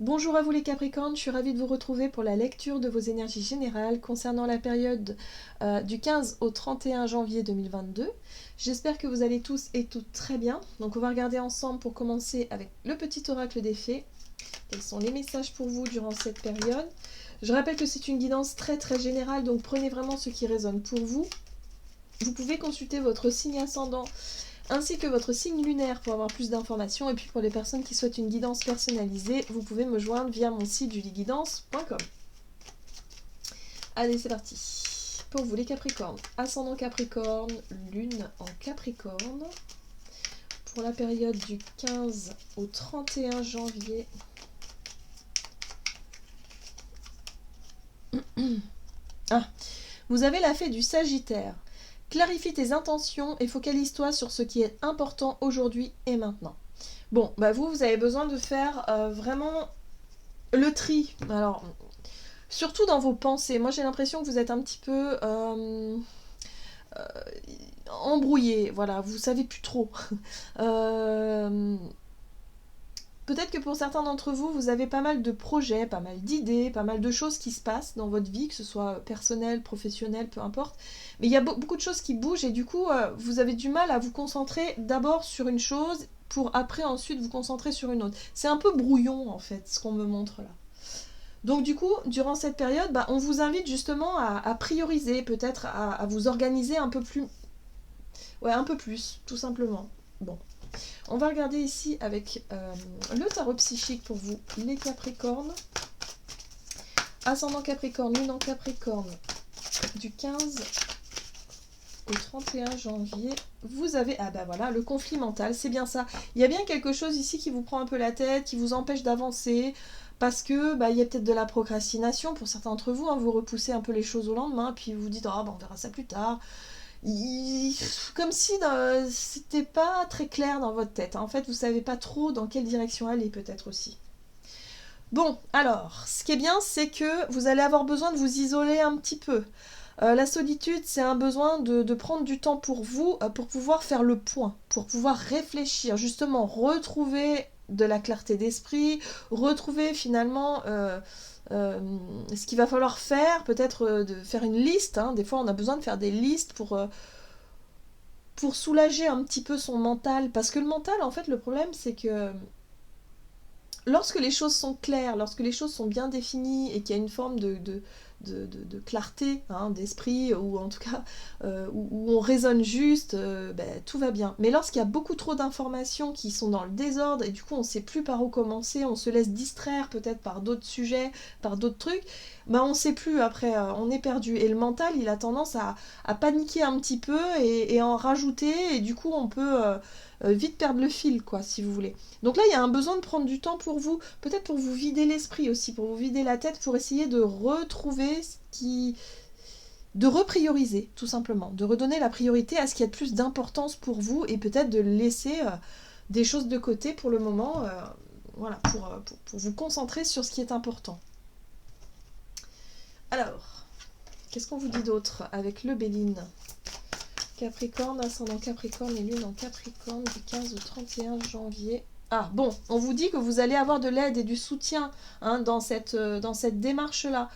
Bonjour à vous les Capricornes, je suis ravie de vous retrouver pour la lecture de vos énergies générales concernant la période du 15 au 31 janvier 2022. J'espère que vous allez tous et toutes très bien. Donc on va regarder ensemble pour commencer avec le petit oracle des fées. Quels sont les messages pour vous durant cette période? Je rappelle que c'est une guidance très générale, donc prenez vraiment ce qui résonne pour vous. Vous pouvez consulter votre signe ascendant ainsi que votre signe lunaire pour avoir plus d'informations. Et puis pour les personnes qui souhaitent une guidance personnalisée, vous pouvez me joindre via mon site julieguidance.com. Allez, c'est parti. Pour vous les Capricornes, ascendant Capricorne, lune en Capricorne, pour la période du 15 au 31 janvier. Vous avez la fée du Sagittaire. Clarifie tes intentions et focalise-toi sur ce qui est important aujourd'hui et maintenant. Bon, vous avez besoin de faire vraiment le tri. Alors, surtout dans vos pensées. Moi, j'ai l'impression que vous êtes un petit peu embrouillé. Voilà, vous savez plus trop. Peut-être que pour certains d'entre vous, vous avez pas mal de projets, pas mal d'idées, pas mal de choses qui se passent dans votre vie, que ce soit personnel, professionnel, peu importe. Mais il y a beaucoup de choses qui bougent et du coup, vous avez du mal à vous concentrer d'abord sur une chose pour après ensuite vous concentrer sur une autre. C'est un peu brouillon en fait, ce qu'on me montre là. Donc du coup, durant cette période, on vous invite justement à prioriser, peut-être à vous organiser un peu plus. Ouais, un peu plus, tout simplement. Bon. On va regarder ici avec le tarot psychique pour vous, les Capricornes. Ascendant Capricorne, lune en Capricorne, du 15 au 31 janvier. Vous avez, voilà, le conflit mental, c'est bien ça. Il y a bien quelque chose ici qui vous prend un peu la tête, qui vous empêche d'avancer, parce que il y a peut-être de la procrastination pour certains d'entre vous, hein, vous repoussez un peu les choses au lendemain, puis vous dites, on verra ça plus tard. Comme si c'était pas très clair dans votre tête. En fait, vous savez pas trop dans quelle direction aller, peut-être aussi. Bon, alors, ce qui est bien, c'est que vous allez avoir besoin de vous isoler un petit peu. La solitude, c'est un besoin de prendre du temps pour vous, pour pouvoir faire le point, pour pouvoir réfléchir, justement, retrouver de la clarté d'esprit, retrouver finalement ce qu'il va falloir faire, peut-être de faire une liste. Hein. Des fois, on a besoin de faire des listes pour soulager un petit peu son mental. Parce que le mental, en fait, le problème, c'est que lorsque les choses sont claires, lorsque les choses sont bien définies et qu'il y a une forme de clarté d'esprit, ou en tout cas où on raisonne juste, tout va bien. Mais lorsqu'il y a beaucoup trop d'informations qui sont dans le désordre et du coup on ne sait plus par où commencer, on se laisse distraire peut-être par d'autres sujets, par d'autres trucs, on ne sait plus après, on est perdu. Et le mental, il a tendance à paniquer un petit peu et en rajouter, et du coup on peut vite perdre le fil, quoi, si vous voulez. Donc là, il y a un besoin de prendre du temps pour vous, peut-être pour vous vider l'esprit aussi, pour vous vider la tête, pour essayer de retrouver ce qui... de reprioriser, tout simplement, de redonner la priorité à ce qui a de plus d'importance pour vous, et peut-être de laisser des choses de côté pour le moment, voilà, pour vous concentrer sur ce qui est important. Alors, qu'est-ce qu'on vous dit d'autre avec le Béline? Capricorne, ascendant Capricorne et lune en Capricorne du 15 au 31 janvier. Ah bon, on vous dit que vous allez avoir de l'aide et du soutien dans cette démarche-là.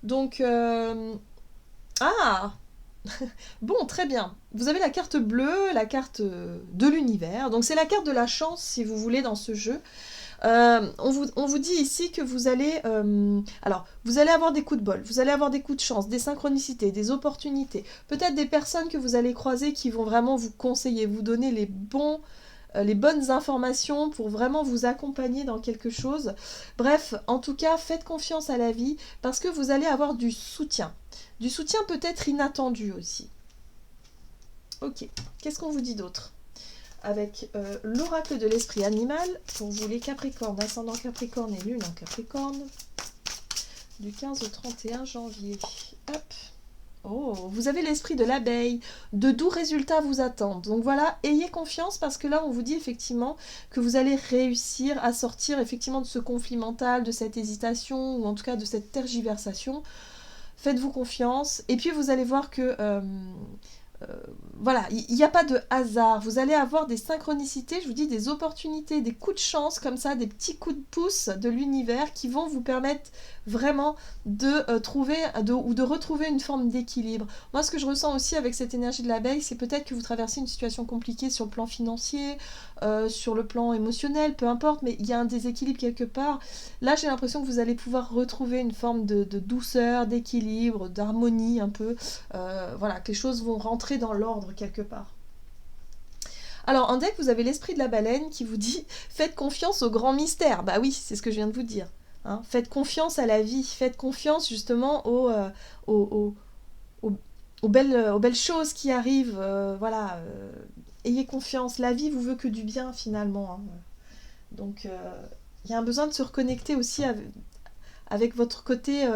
Donc, bon, très bien. Vous avez la carte bleue, la carte de l'univers. Donc c'est la carte de la chance, si vous voulez, dans ce jeu. On vous dit ici que vous allez... alors, vous allez avoir des coups de bol, vous allez avoir des coups de chance, des synchronicités, des opportunités. Peut-être des personnes que vous allez croiser qui vont vraiment vous conseiller, vous donner les bonnes informations pour vraiment vous accompagner dans quelque chose. Bref, en tout cas, faites confiance à la vie parce que vous allez avoir du soutien. Du soutien peut-être inattendu aussi. Ok, qu'est-ce qu'on vous dit d'autre avec l'oracle de l'esprit animal, pour vous les Capricornes, ascendant Capricorne et lune en Capricorne, du 15 au 31 janvier. Hop. Oh, vous avez l'esprit de l'abeille, de doux résultats vous attendent. Donc voilà, ayez confiance parce que là, on vous dit effectivement que vous allez réussir à sortir effectivement de ce conflit mental, de cette hésitation, ou en tout cas de cette tergiversation. Faites-vous confiance. Et puis vous allez voir que voilà, il n'y a pas de hasard. Vous allez avoir des synchronicités, je vous dis des opportunités, des coups de chance comme ça, des petits coups de pouce de l'univers qui vont vous permettre vraiment de trouver ou de retrouver une forme d'équilibre. Moi, ce que je ressens aussi avec cette énergie de l'abeille, c'est peut-être que vous traversez une situation compliquée sur le plan financier, sur le plan émotionnel, peu importe, mais il y a un déséquilibre quelque part. Là, j'ai l'impression que vous allez pouvoir retrouver une forme de douceur, d'équilibre, d'harmonie un peu. Voilà, que les choses vont rentrer dans l'ordre quelque part. Alors, en deck, vous avez l'esprit de la baleine qui vous dit « Faites confiance au grand mystère ». Bah oui, c'est ce que je viens de vous dire. Hein. Faites confiance à la vie, faites confiance justement aux belles choses qui arrivent. Voilà, ayez confiance. La vie vous veut que du bien finalement. Hein. Donc, il y a un besoin de se reconnecter aussi avec votre côté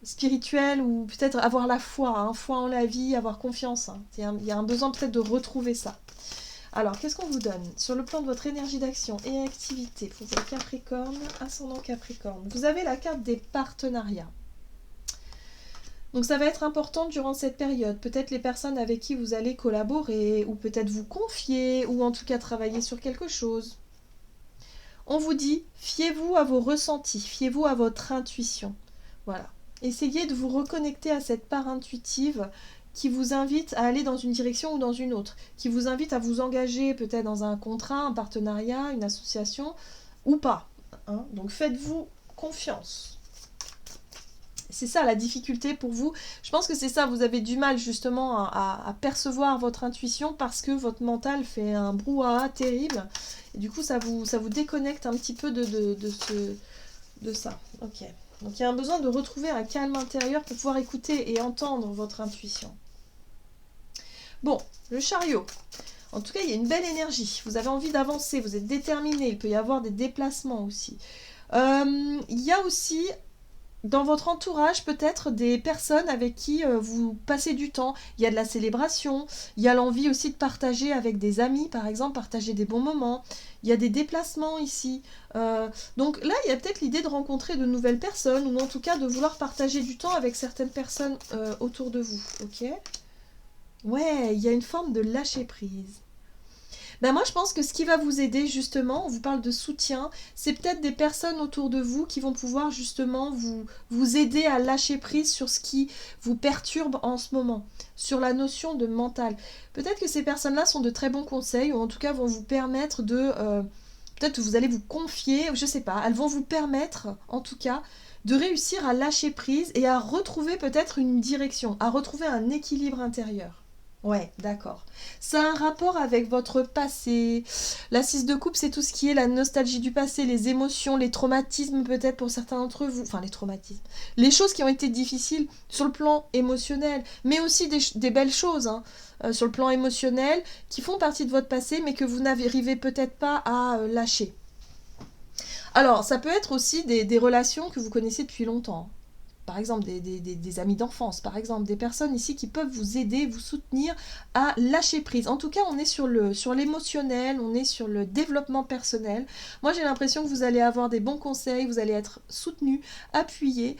spirituel ou peut-être avoir la foi, hein, foi en la vie, avoir confiance. Hein. Il y a un besoin peut-être de retrouver ça. Alors, qu'est-ce qu'on vous donne sur le plan de votre énergie d'action et activité pour votre Capricorne, ascendant Capricorne? Vous avez la carte des partenariats. Donc ça va être important durant cette période. Peut-être les personnes avec qui vous allez collaborer, ou peut-être vous confier, ou en tout cas travailler sur quelque chose. On vous dit, fiez-vous à vos ressentis, fiez-vous à votre intuition. Voilà. Essayez de vous reconnecter à cette part intuitive qui vous invite à aller dans une direction ou dans une autre, qui vous invite à vous engager peut-être dans un contrat, un partenariat, une association, ou pas. Hein. Donc faites-vous confiance. C'est ça la difficulté pour vous. Je pense que c'est ça, vous avez du mal justement à percevoir votre intuition parce que votre mental fait un brouhaha terrible. Et du coup, ça vous déconnecte un petit peu de ça. Ok. Donc il y a un besoin de retrouver un calme intérieur pour pouvoir écouter et entendre votre intuition. Bon, le chariot. En tout cas, il y a une belle énergie. Vous avez envie d'avancer, vous êtes déterminé. Il peut y avoir des déplacements aussi. Il y a aussi dans votre entourage peut-être des personnes avec qui vous passez du temps. Il y a de la célébration, il y a l'envie aussi de partager avec des amis, par exemple, partager des bons moments. Il y a des déplacements ici. Donc là, il y a peut-être l'idée de rencontrer de nouvelles personnes ou en tout cas de vouloir partager du temps avec certaines personnes autour de vous. Ok ? Ouais, il y a une forme de lâcher prise. Ben moi, je pense que ce qui va vous aider, justement, on vous parle de soutien, c'est peut-être des personnes autour de vous qui vont pouvoir, justement, vous aider à lâcher prise sur ce qui vous perturbe en ce moment, sur la notion de mental. Peut-être que ces personnes-là sont de très bons conseils, ou en tout cas vont vous permettre de... peut-être que vous allez vous confier, je sais pas, elles vont vous permettre, en tout cas, de réussir à lâcher prise et à retrouver peut-être une direction, à retrouver un équilibre intérieur. Ouais, d'accord. Ça a un rapport avec votre passé. La 6 de coupe, c'est tout ce qui est la nostalgie du passé, les émotions, les traumatismes peut-être pour certains d'entre vous. Enfin, les traumatismes. Les choses qui ont été difficiles sur le plan émotionnel, mais aussi des belles choses sur le plan émotionnel qui font partie de votre passé, mais que vous n'arrivez peut-être pas à lâcher. Alors, ça peut être aussi des relations que vous connaissez depuis longtemps. Par exemple, des amis d'enfance, par exemple, des personnes ici qui peuvent vous aider, vous soutenir à lâcher prise. En tout cas, on est sur l'émotionnel, on est sur le développement personnel. Moi, j'ai l'impression que vous allez avoir des bons conseils, vous allez être soutenu, appuyé,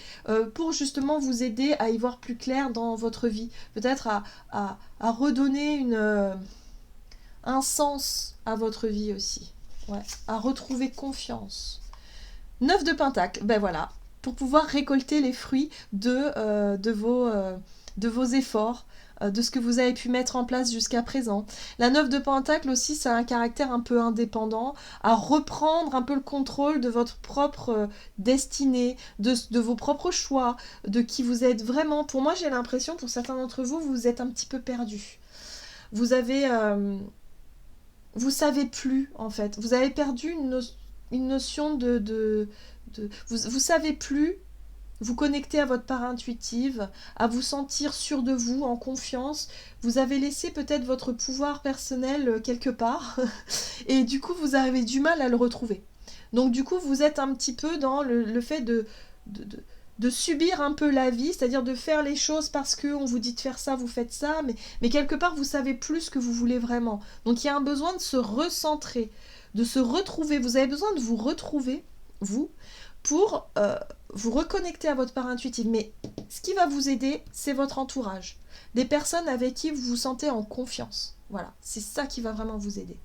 pour justement vous aider à y voir plus clair dans votre vie. Peut-être à redonner un sens à votre vie aussi. Ouais, à retrouver confiance. 9 de Pentacle, ben voilà. Pour pouvoir récolter les fruits de vos efforts, de ce que vous avez pu mettre en place jusqu'à présent. La 9 de Pentacle aussi, ça a un caractère un peu indépendant, à reprendre un peu le contrôle de votre propre destinée, de vos propres choix, de qui vous êtes vraiment. Pour moi, j'ai l'impression, pour certains d'entre vous, vous êtes un petit peu perdu. Vous avez... vous savez plus, en fait. Vous avez perdu une notion vous savez plus vous connecter à votre part intuitive, à vous sentir sûr de vous, en confiance. Vous avez laissé peut-être votre pouvoir personnel quelque part et du coup vous avez du mal à le retrouver. Donc du coup vous êtes un petit peu dans le fait de subir un peu la vie, c'est-à-dire de faire les choses parce qu'on vous dit de faire ça, vous faites ça, mais quelque part vous savez plus ce que vous voulez vraiment. Donc il y a un besoin de se recentrer, de se retrouver. Vous avez besoin de vous retrouver, vous, pour vous reconnecter à votre part intuitive. Mais Ce qui va vous aider, c'est votre entourage. Des personnes avec qui vous vous sentez en confiance. Voilà, c'est ça qui va vraiment vous aider.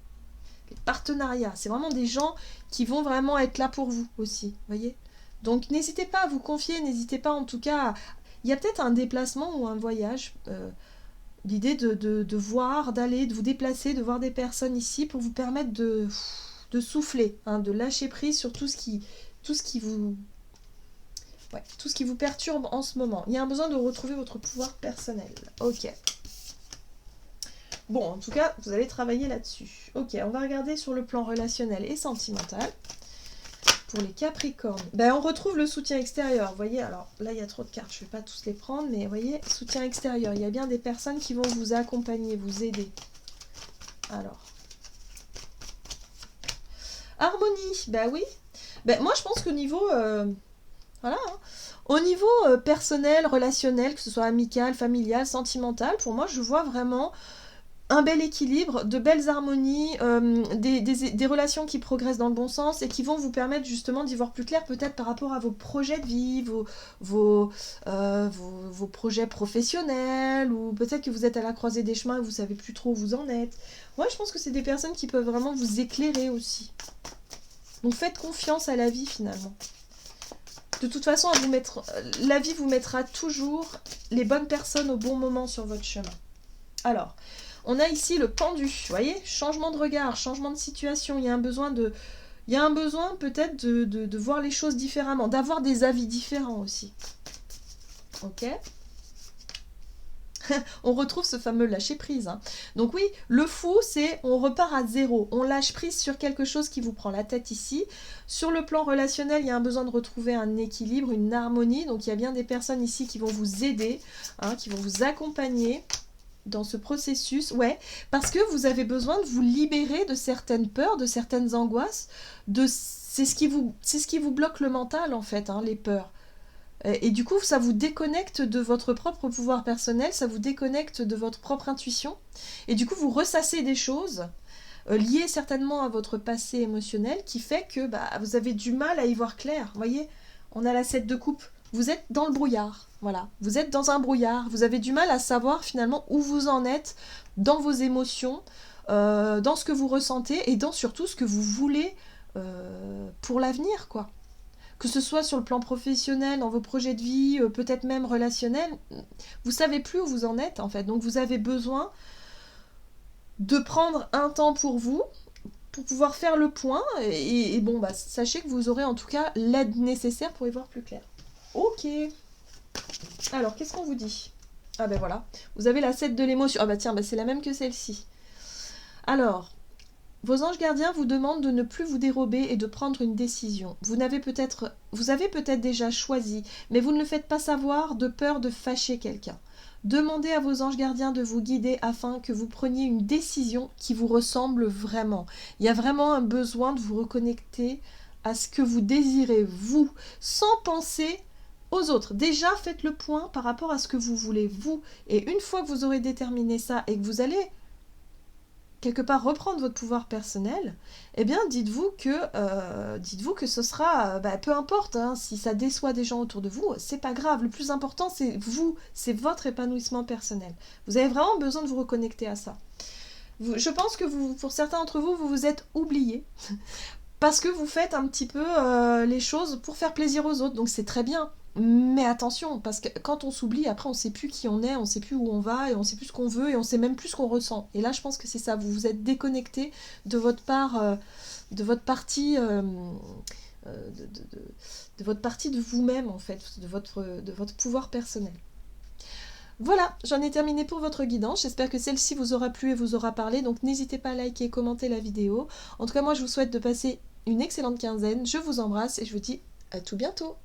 Les partenariats, c'est vraiment des gens qui vont vraiment être là pour vous aussi, voyez. Donc n'hésitez pas à vous confier, n'hésitez pas en tout cas... Il y a peut-être un déplacement ou un voyage, l'idée de voir, d'aller, de vous déplacer, de voir des personnes ici pour vous permettre de souffler, hein, de lâcher prise sur tout ce qui vous perturbe en ce moment. Il y a un besoin de retrouver votre pouvoir personnel. Ok. Bon, en tout cas, vous allez travailler là-dessus. Ok, on va regarder sur le plan relationnel et sentimental. Pour les Capricornes, ben, on retrouve le soutien extérieur. Vous voyez, alors là, il y a trop de cartes. Je ne vais pas tous les prendre, mais vous voyez, soutien extérieur. Il y a bien des personnes qui vont vous accompagner, vous aider. Alors. Harmonie, ben oui. Ben, moi, je pense qu'au niveau... voilà, hein. Au niveau personnel, relationnel, que ce soit amical, familial, sentimental, pour moi, je vois vraiment un bel équilibre, de belles harmonies, des relations qui progressent dans le bon sens et qui vont vous permettre justement d'y voir plus clair peut-être par rapport à vos projets de vie, vos projets professionnels, ou peut-être que vous êtes à la croisée des chemins et vous ne savez plus trop où vous en êtes. Moi, je pense que c'est des personnes qui peuvent vraiment vous éclairer aussi. Donc faites confiance à la vie finalement. De toute façon, la vie vous mettra toujours les bonnes personnes au bon moment sur votre chemin. Alors, on a ici le pendu, vous voyez, changement de regard, changement de situation, il y a un besoin peut-être de voir les choses différemment, d'avoir des avis différents aussi. Ok. On retrouve ce fameux lâcher prise. Hein. Donc oui, le fou, c'est on repart à zéro. On lâche prise sur quelque chose qui vous prend la tête ici. Sur le plan relationnel, il y a un besoin de retrouver un équilibre, une harmonie. Donc il y a bien des personnes ici qui vont vous aider, hein, qui vont vous accompagner dans ce processus. Ouais, parce que vous avez besoin de vous libérer de certaines peurs, de certaines angoisses. C'est ce qui vous bloque le mental en fait, hein, les peurs. Et du coup, ça vous déconnecte de votre propre pouvoir personnel, ça vous déconnecte de votre propre intuition. Et du coup, vous ressassez des choses liées certainement à votre passé émotionnel qui fait que vous avez du mal à y voir clair. Vous voyez, on a la 7 de coupe. Vous êtes dans le brouillard. Voilà, vous êtes dans un brouillard. Vous avez du mal à savoir finalement où vous en êtes dans vos émotions, dans ce que vous ressentez et dans surtout ce que vous voulez pour l'avenir, quoi. Que ce soit sur le plan professionnel, dans vos projets de vie, peut-être même relationnel, vous savez plus où vous en êtes en fait. Donc vous avez besoin de prendre un temps pour vous, pour pouvoir faire le point. Et bon, sachez que vous aurez en tout cas l'aide nécessaire pour y voir plus clair. Ok. Alors, qu'est-ce qu'on vous dit? Ah ben voilà, vous avez la 7 de l'émotion. Ah bah tiens, c'est la même que celle-ci. Alors... Vos anges gardiens vous demandent de ne plus vous dérober et de prendre une décision. Vous avez peut-être déjà choisi, mais vous ne le faites pas savoir de peur de fâcher quelqu'un. Demandez à vos anges gardiens de vous guider afin que vous preniez une décision qui vous ressemble vraiment. Il y a vraiment un besoin de vous reconnecter à ce que vous désirez, vous, sans penser aux autres. Déjà, faites le point par rapport à ce que vous voulez, vous. Et une fois que vous aurez déterminé ça et que vous allez... quelque part reprendre votre pouvoir personnel, eh bien dites-vous que ce sera, peu importe, hein, si ça déçoit des gens autour de vous, c'est pas grave, le plus important c'est vous, c'est votre épanouissement personnel. Vous avez vraiment besoin de vous reconnecter à ça. Je pense que pour certains d'entre vous, vous vous êtes oubliés, parce que vous faites un petit peu les choses pour faire plaisir aux autres, donc c'est très bien. Mais attention, parce que quand on s'oublie, après on sait plus qui on est, on sait plus où on va, et on sait plus ce qu'on veut, et on sait même plus ce qu'on ressent. Et là, je pense que c'est ça, vous vous êtes déconnecté de votre part, de votre partie, de votre partie de vous-même en fait, de votre pouvoir personnel. Voilà, j'en ai terminé pour votre guidance. J'espère que celle-ci vous aura plu et vous aura parlé. Donc n'hésitez pas à liker et commenter la vidéo. En tout cas, moi, je vous souhaite de passer une excellente quinzaine. Je vous embrasse et je vous dis à tout bientôt.